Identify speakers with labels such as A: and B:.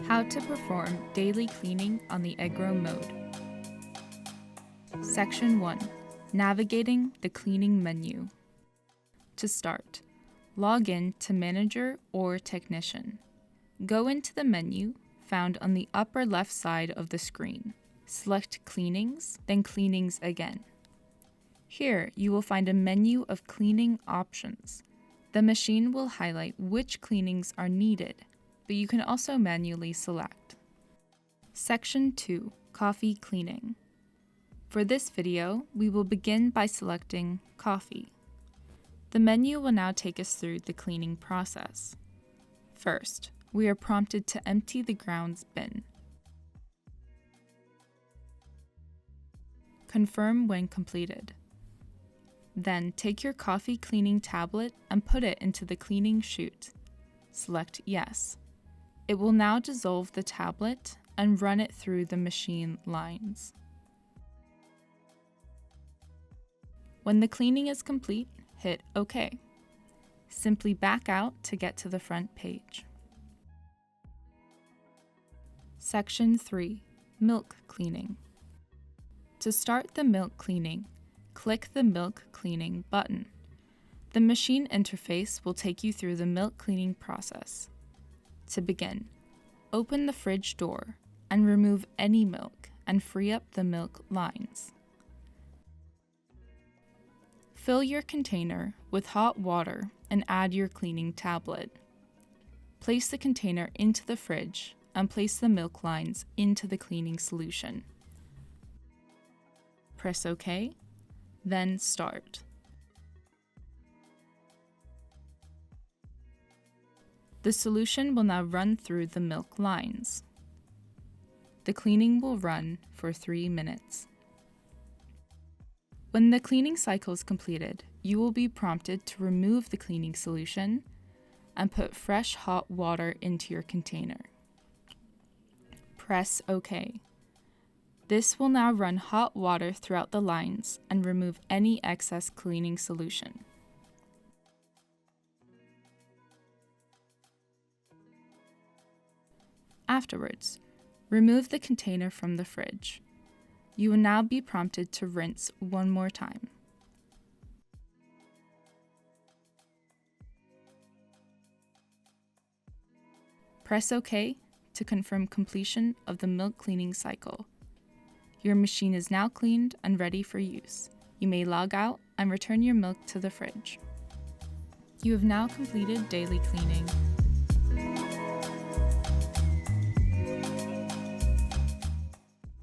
A: How to perform daily cleaning on the Egro MoDe. Section 1. Navigating the cleaning menu. To start, log in to Manager or Technician. Go into the menu found on the upper left side of the screen. Select Cleanings, then Cleanings again. Here, you will find a menu of cleaning options. The machine will highlight which cleanings are needed, but you can also manually select. Section 2. Coffee Cleaning. For this video, we will begin by selecting Coffee. The menu will now take us through the cleaning process. First, we are prompted to empty the grounds bin. Confirm when completed. Then take your coffee cleaning tablet and put it into the cleaning chute. Select Yes. It will now dissolve the tablet and run it through the machine lines. When the cleaning is complete, hit OK. Simply back out to get to the front page. Section 3. Milk Cleaning. To start the milk cleaning, click the Milk Cleaning button. The machine interface will take you through the milk cleaning process. To begin, open the fridge door and remove any milk and free up the milk lines. Fill your container with hot water and add your cleaning tablet. Place the container into the fridge and place the milk lines into the cleaning solution. Press OK, then start. The solution will now run through the milk lines. The cleaning will run for 3 minutes. When the cleaning cycle is completed, you will be prompted to remove the cleaning solution and put fresh hot water into your container. Press OK. This will now run hot water throughout the lines and remove any excess cleaning solution. Afterwards, remove the container from the fridge. You will now be prompted to rinse one more time. Press OK to confirm completion of the milk cleaning cycle. Your machine is now cleaned and ready for use. You may log out and return your milk to the fridge. You have now completed daily cleaning.